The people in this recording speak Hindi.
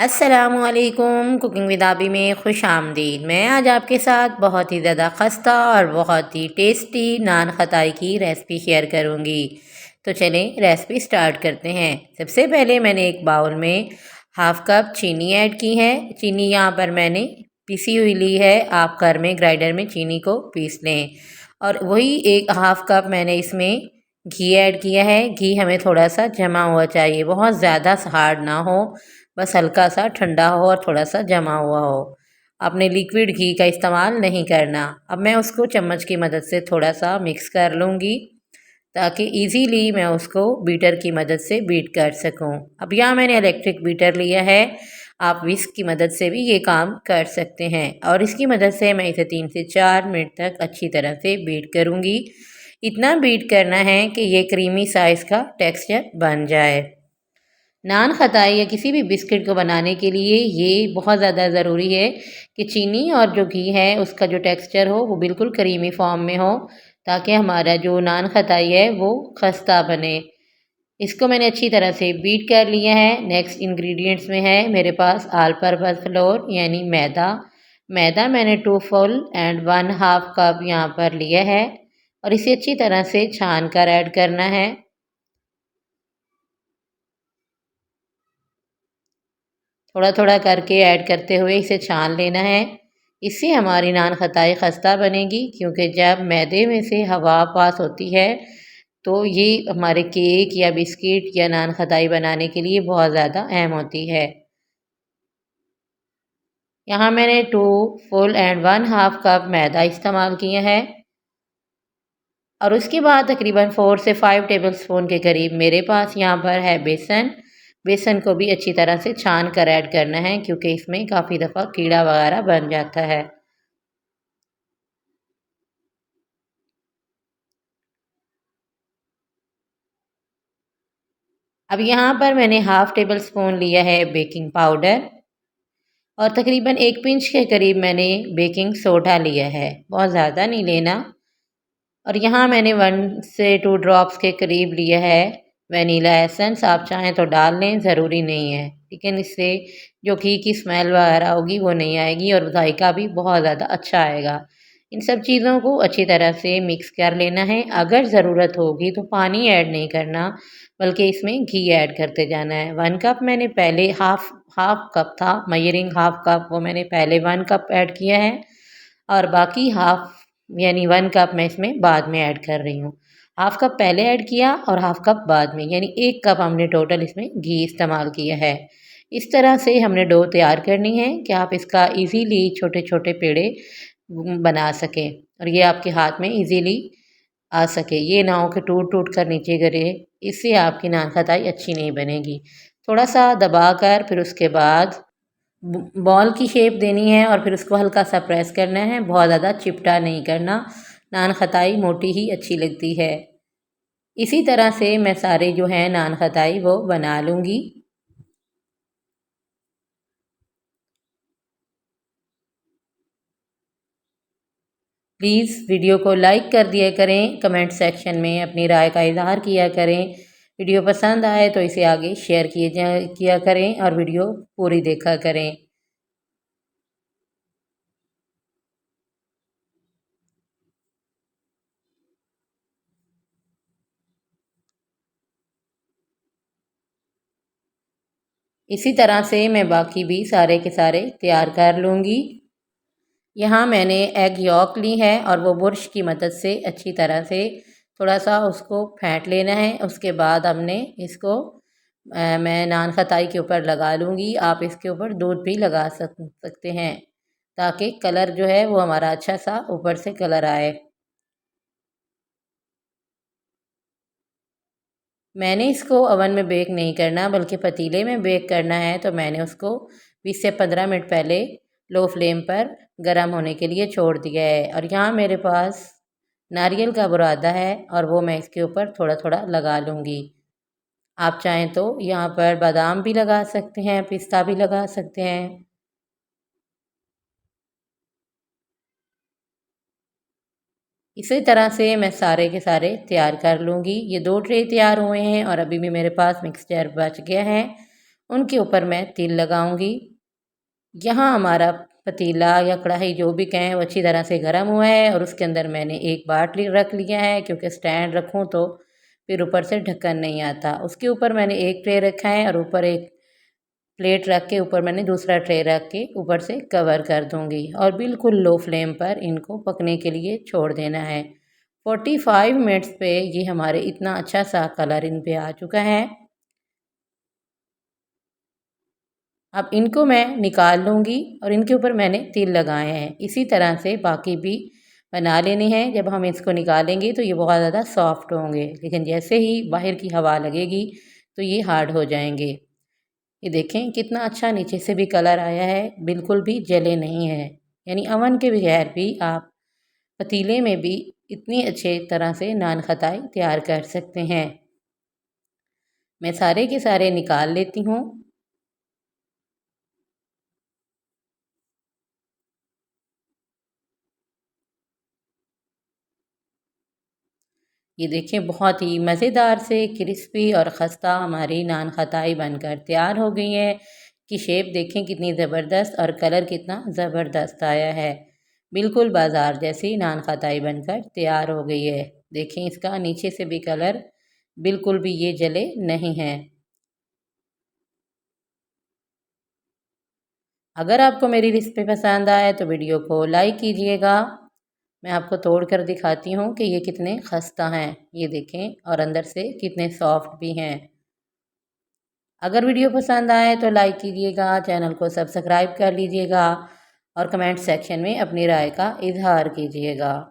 अस्सलामुअलैकुम। कुकिंग विद आबी में खुश आमदीद। मैं आज आपके साथ बहुत ही ज़्यादा खस्ता और बहुत ही टेस्टी नान खताई की रेसिपी शेयर करूंगी। तो चलें रेसिपी स्टार्ट करते हैं। सबसे पहले मैंने एक बाउल में हाफ़ कप चीनी ऐड की है। चीनी यहाँ पर मैंने पीसी हुई ली है। आप घर में ग्राइंडर में चीनी को पीस लें। और वही एक हाफ़ कप मैंने इसमें घी ऐड किया है। घी हमें थोड़ा सा जमा हुआ चाहिए, बहुत ज़्यादा हार्ड ना हो, बस हल्का सा ठंडा हो और थोड़ा सा जमा हुआ हो। आपने लिक्विड घी का इस्तेमाल नहीं करना। अब मैं उसको चम्मच की मदद से थोड़ा सा मिक्स कर लूँगी ताकि इजीली मैं उसको बीटर की मदद से बीट कर सकूं। अब यहाँ मैंने इलेक्ट्रिक बीटर लिया है। आप विस्क की मदद से भी ये काम कर सकते हैं और इसकी मदद से मैं इसे 3 से 4 मिनट तक अच्छी तरह से बीट करूँगी। इतना बीट करना है कि ये क्रीमी साइज़ का टेक्सचर बन जाए। नान खताई या किसी भी बिस्किट को बनाने के लिए ये बहुत ज़्यादा ज़रूरी है कि चीनी और जो घी है उसका जो टेक्सचर हो वो बिल्कुल क्रीमी फॉर्म में हो, ताकि हमारा जो नान खताई है वो खस्ता बने। इसको मैंने अच्छी तरह से बीट कर लिया है। नेक्स्ट इंग्रेडिएंट्स में है मेरे पास ऑल पर्पस फ्लोर यानी मैदा। मैदा मैंने 2 फुल एंड 1 हाफ कप यहाँ पर लिया है और इसे अच्छी तरह से छान कर ऐड करना है। थोड़ा थोड़ा करके ऐड करते हुए इसे छान लेना है। इससे हमारी नान खताई खस्ता बनेगी, क्योंकि जब मैदे में से हवा पास होती है तो ये हमारे केक या बिस्किट या नान खताई बनाने के लिए बहुत ज़्यादा अहम होती है। यहाँ मैंने 2 फुल एंड 1 हाफ कप मैदा इस्तेमाल किया है और उसके बाद तकरीबन 4 से 5 टेबलस्पून के करीब मेरे पास यहाँ पर है बेसन। बेसन को भी अच्छी तरह से छान कर ऐड करना है, क्योंकि इसमें काफ़ी दफ़ा कीड़ा वगैरह बन जाता है। अब यहाँ पर मैंने हाफ टेबल स्पून लिया है बेकिंग पाउडर और तकरीबन 1 पिंच के करीब मैंने बेकिंग सोडा लिया है, बहुत ज़्यादा नहीं लेना। और यहाँ मैंने 1 से 2 ड्रॉप्स के करीब लिया है वनीला एसेंस। आप चाहें तो डाल लें, ज़रूरी नहीं है, लेकिन इससे जो घी की स्मेल वगैरह होगी वो नहीं आएगी और जायका भी बहुत ज़्यादा अच्छा आएगा। इन सब चीज़ों को अच्छी तरह से मिक्स कर लेना है। अगर ज़रूरत होगी तो पानी ऐड नहीं करना, बल्कि इसमें घी ऐड करते जाना है। 1 कप मैंने पहले हाफ हाफ कप था, मेजरिंग हाफ कप, वो मैंने पहले 1 कप ऐड किया है और बाकी हाफ यानी 1 कप मैं इसमें बाद में ऐड कर रही हूँ। हाफ कप पहले ऐड किया और हाफ कप बाद में, यानी 1 कप हमने टोटल इसमें घी इस्तेमाल किया है। इस तरह से हमने डो तैयार करनी है कि आप इसका इजीली छोटे छोटे पेड़े बना सकें और ये आपके हाथ में इजीली आ सके। ये ना हो कि टूट टूट कर नीचे गिरे, इससे आपकी नान खताई अच्छी नहीं बनेगी। थोड़ा सा दबा कर फिर उसके बाद बॉल की शेप देनी है और फिर उसको हल्का सा प्रेस करना है, बहुत ज़्यादा चिपटा नहीं करना। नान खताई मोटी ही अच्छी लगती है। इसी तरह से मैं सारे जो हैं नान खताई वो बना लूँगी। प्लीज़ वीडियो को लाइक कर दिया करें, कमेंट सेक्शन में अपनी राय का इजहार किया करें। वीडियो पसंद आए तो इसे आगे शेयर किया करें और वीडियो पूरी देखा करें। इसी तरह से मैं बाकी भी सारे के सारे तैयार कर लूँगी। यहाँ मैंने एग यॉक ली है और वो बुर्श की मदद से अच्छी तरह से थोड़ा सा उसको फेंट लेना है। उसके बाद हमने इसको मैं नान खताई के ऊपर लगा लूँगी। आप इसके ऊपर दूध भी लगा सकते हैं, ताकि कलर जो है वो हमारा अच्छा सा ऊपर से कलर आए। मैंने इसको ओवन में बेक नहीं करना, बल्कि पतीले में बेक करना है, तो मैंने उसको 20 से 15 मिनट पहले लो फ्लेम पर गर्म होने के लिए छोड़ दिया है। और यहाँ मेरे पास नारियल का बुरादा है और वो मैं इसके ऊपर थोड़ा थोड़ा लगा लूँगी। आप चाहें तो यहाँ पर बादाम भी लगा सकते हैं, पिस्ता भी लगा सकते हैं। इसी तरह से मैं सारे के सारे तैयार कर लूँगी। ये 2 ट्रे तैयार हुए हैं और अभी भी मेरे पास मिक्सचर बच गया है। उनके ऊपर मैं तेल लगाऊंगी। यहाँ हमारा पतीला या कढ़ाई जो भी कहें वो अच्छी तरह से गर्म हुआ है और उसके अंदर मैंने एक बाटली रख लिया है, क्योंकि स्टैंड रखूँ तो फिर ऊपर से ढक्कन नहीं आता। उसके ऊपर मैंने एक ट्रे रखा है और ऊपर एक प्लेट रख के ऊपर मैंने दूसरा ट्रे रख के ऊपर से कवर कर दूंगी और बिल्कुल लो फ्लेम पर इनको पकने के लिए छोड़ देना है। 45 मिनट्स पे ये हमारे इतना अच्छा सा कलर इन पे आ चुका है। अब इनको मैं निकाल लूँगी और इनके ऊपर मैंने तिल लगाए हैं। इसी तरह से बाकी भी बना लेने हैं। जब हम इसको निकालेंगे तो ये बहुत ज़्यादा सॉफ्ट होंगे, लेकिन जैसे ही बाहर की हवा लगेगी तो ये हार्ड हो जाएंगे। ये देखें कितना अच्छा नीचे से भी कलर आया है, बिल्कुल भी जले नहीं है। यानी अवन के बगैर भी आप पतीले में भी इतनी अच्छे तरह से नान खताई तैयार कर सकते हैं। मैं सारे के सारे निकाल लेती हूँ। ये देखिए बहुत ही मज़ेदार से क्रिस्पी और ख़स्ता हमारी नान खताई बनकर तैयार हो गई है। कि शेप देखें कितनी ज़बरदस्त और कलर कितना ज़बरदस्त आया है। बिल्कुल बाज़ार जैसी नान खताई बनकर तैयार हो गई है। देखें इसका नीचे से भी कलर बिल्कुल भी ये जले नहीं हैं। अगर आपको मेरी रेसिपी पसंद आए तो वीडियो को लाइक कीजिएगा। मैं आपको तोड़ कर दिखाती हूँ कि ये कितने खस्ता हैं। ये देखें और अंदर से कितने सॉफ्ट भी हैं। अगर वीडियो पसंद आए तो लाइक कीजिएगा, चैनल को सब्सक्राइब कर लीजिएगा और कमेंट सेक्शन में अपनी राय का इजहार कीजिएगा।